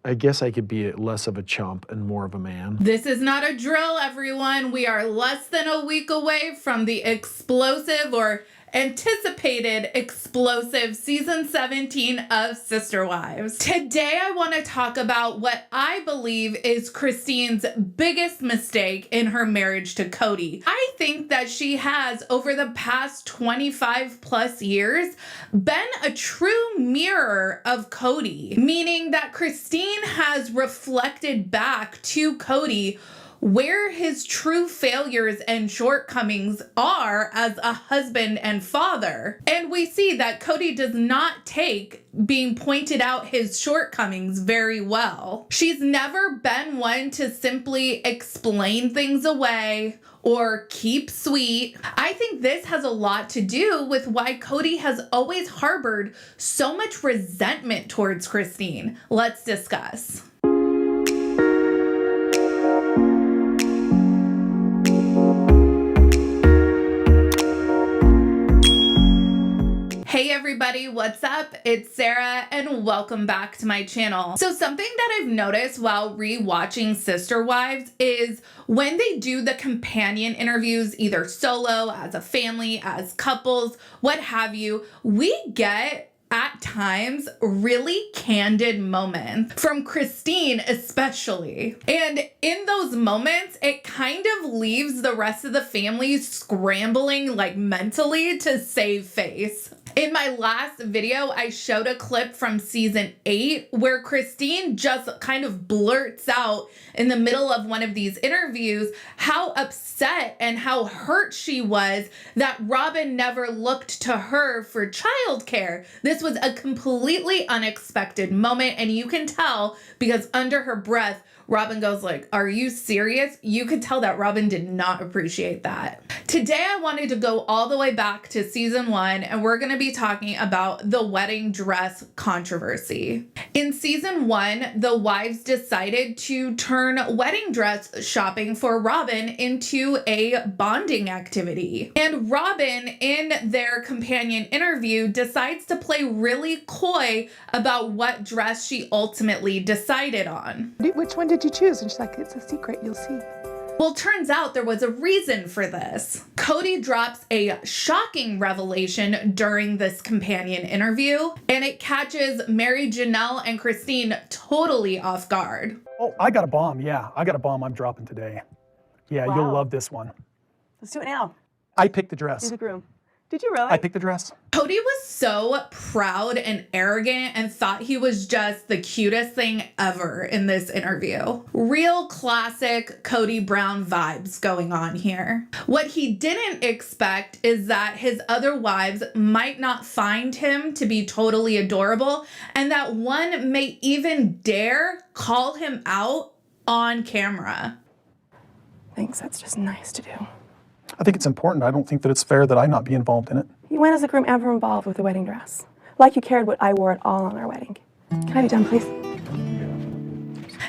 I guess I could be less of a chump and more of a man. This is not a drill, everyone. We are less than a week away from the explosive or anticipated explosive season 17 of Sister Wives. Today I want to talk about what I believe is Christine's biggest mistake in her marriage to Kody. I think that she has, over the past 25 plus years, been a true mirror of Kody, meaning that Christine has reflected back to Kody where his true failures and shortcomings are as a husband and father. And we see that Kody does not take being pointed out his shortcomings very well. She's never been one to simply explain things away or keep sweet. I think this has a lot to do with why Kody has always harbored so much resentment towards Christine. Let's discuss. Hey everybody, what's up? It's Sarah and welcome back to my channel. So something that I've noticed while rewatching Sister Wives is when they do the companion interviews, either solo, as a family, as couples, what have you, we get at times really candid moments from Christine especially. And in those moments, it kind of leaves the rest of the family scrambling like mentally to save face. In my last video, I showed a clip from season 8 where Christine just kind of blurts out in the middle of one of these interviews how upset and how hurt she was that Robin never looked to her for childcare. This was a completely unexpected moment, and you can tell because under her breath, Robin goes like, "Are you serious?" You could tell that Robin did not appreciate that. Today, I wanted to go all the way back to season 1, and we're going to be talking about the wedding dress controversy. In season 1, the wives decided to turn wedding dress shopping for Robin into a bonding activity. And Robin, in their companion interview, decides to play really coy about what dress she ultimately decided on. Which one did you choose? And she's like, "It's a secret, you'll see." Well, turns out there was a reason for this. Kody drops a shocking revelation during this companion interview, and it catches Mary, Janelle, and Christine totally off guard. Oh, I got a bomb. Yeah, I got a bomb I'm dropping today. Yeah, Wow. You'll love this one. Let's do it now. I picked the dress. Do the groom. Did you really? I picked the dress. Kody was so proud and arrogant and thought he was just the cutest thing ever in this interview. Real classic Kody Brown vibes going on here. What he didn't expect is that his other wives might not find him to be totally adorable, and that one may even dare call him out on camera. Thanks, that's just nice to do. I think it's important. I don't think that it's fair that I not be involved in it. You went as a groom ever involved with the wedding dress. Like you cared what I wore at all on our wedding. Can I be done, please?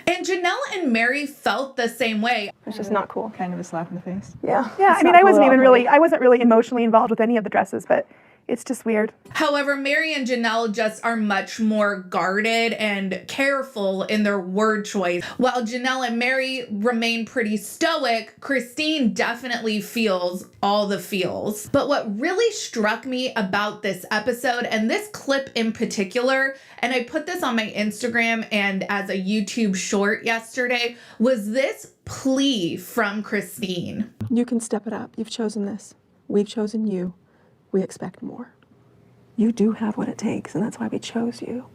And Janelle and Mary felt the same way. It's just not cool. Kind of a slap in the face. Yeah. Yeah, I mean, I wasn't really emotionally involved with any of the dresses, but it's just weird. However, Mary and Janelle just are much more guarded and careful in their word choice. While Janelle and Mary remain pretty stoic, Christine definitely feels all the feels. But what really struck me about this episode, and this clip in particular, and I put this on my Instagram and as a YouTube short yesterday, was this plea from Christine. You can step it up. You've chosen this. We've chosen you. We expect more. You do have what it takes, and that's why we chose you.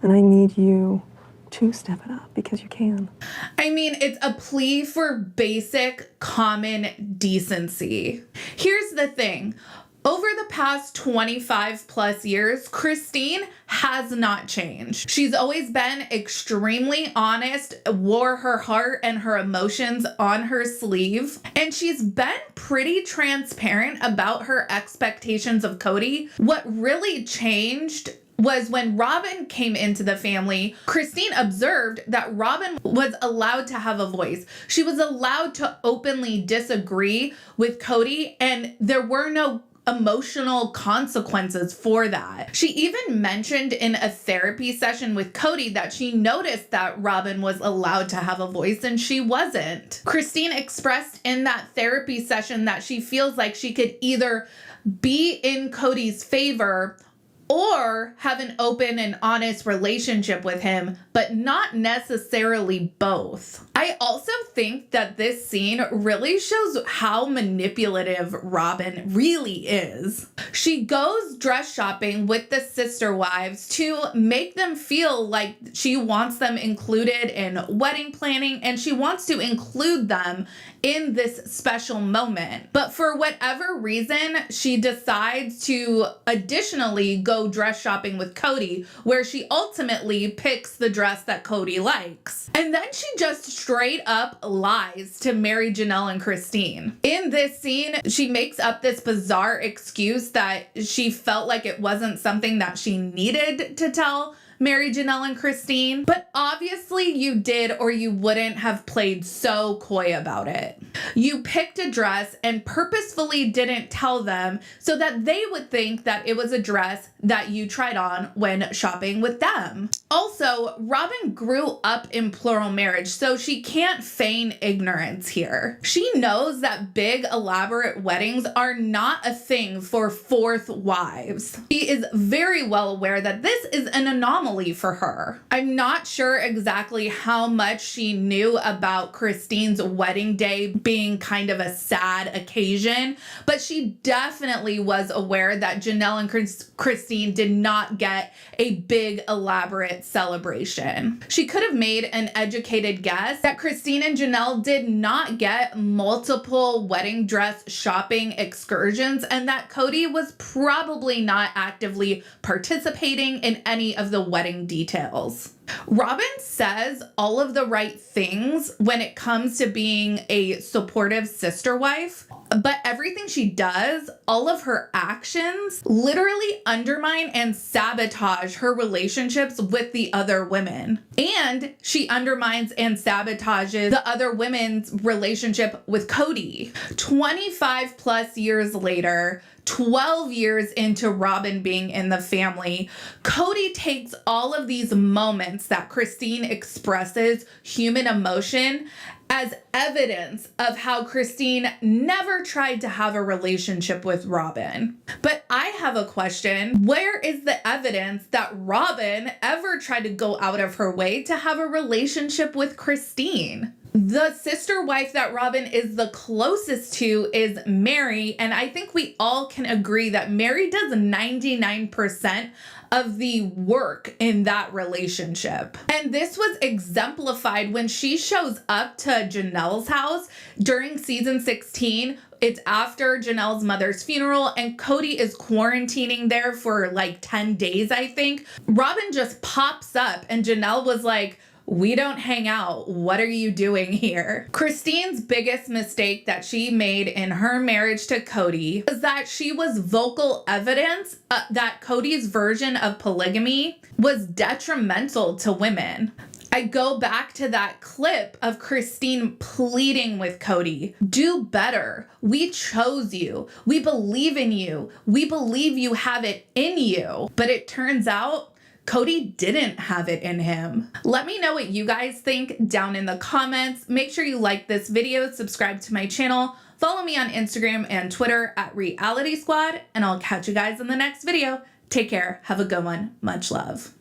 And I need you to step it up because you can. I mean, it's a plea for basic common decency. Here's the thing. Over the past 25 plus years, Christine has not changed. She's always been extremely honest, wore her heart and her emotions on her sleeve, and she's been pretty transparent about her expectations of Kody. What really changed was when Robin came into the family, Christine observed that Robin was allowed to have a voice. She was allowed to openly disagree with Kody, and there were no emotional consequences for that. She even mentioned in a therapy session with Kody that she noticed that Robin was allowed to have a voice and she wasn't. Christine expressed in that therapy session that she feels like she could either be in Kody's favor or have an open and honest relationship with him, but not necessarily both. I also think that this scene really shows how manipulative Robin really is. She goes dress shopping with the sister wives to make them feel like she wants them included in wedding planning and she wants to include them in this special moment. But for whatever reason, she decides to additionally go dress shopping with Kody, where she ultimately picks the dress that Kody likes. And then she just straight up lies to marry Janelle and Christine. In this scene, she makes up this bizarre excuse that she felt like it wasn't something that she needed to tell Mary, Janelle, and Christine, but obviously you did or you wouldn't have played so coy about it. You picked a dress and purposefully didn't tell them so that they would think that it was a dress that you tried on when shopping with them. Also, Robin grew up in plural marriage, so she can't feign ignorance here. She knows that big, elaborate weddings are not a thing for fourth wives. She is very well aware that this is an anomaly for her. I'm not sure exactly how much she knew about Christine's wedding day being kind of a sad occasion, but she definitely was aware that Janelle and Christine did not get a big, elaborate celebration. She could have made an educated guess that Christine and Janelle did not get multiple wedding dress shopping excursions and that Kody was probably not actively participating in any of the wedding details. Robin says all of the right things when it comes to being a supportive sister wife, but everything she does, all of her actions, literally undermine and sabotage her relationships with the other women. And she undermines and sabotages the other women's relationship with Kody. 25 plus years later, 12 years into Robin being in the family, Kody takes all of these moments that Christine expresses human emotion as evidence of how Christine never tried to have a relationship with Robin. But I have a question. Where is the evidence that Robin ever tried to go out of her way to have a relationship with Christine? The sister wife that Robin is the closest to is Mary, and I think we all can agree that Mary does 99% of the work in that relationship. And this was exemplified when she shows up to Janelle's house during season 16. It's after Janelle's mother's funeral and Kody is quarantining there for like 10 days, I think. Robin just pops up and Janelle was like, "We don't hang out. What are you doing here?" Christine's biggest mistake that she made in her marriage to Kody was that she was vocal evidence that Kody's version of polygamy was detrimental to women. I go back to that clip of Christine pleading with Kody, "Do better. We chose you. We believe in you. We believe you have it in you." But it turns out Kody didn't have it in him. Let me know what you guys think down in the comments. Make sure you like this video, subscribe to my channel, follow me on Instagram and Twitter at Reality Squad, and I'll catch you guys in the next video. Take care. Have a good one. Much love.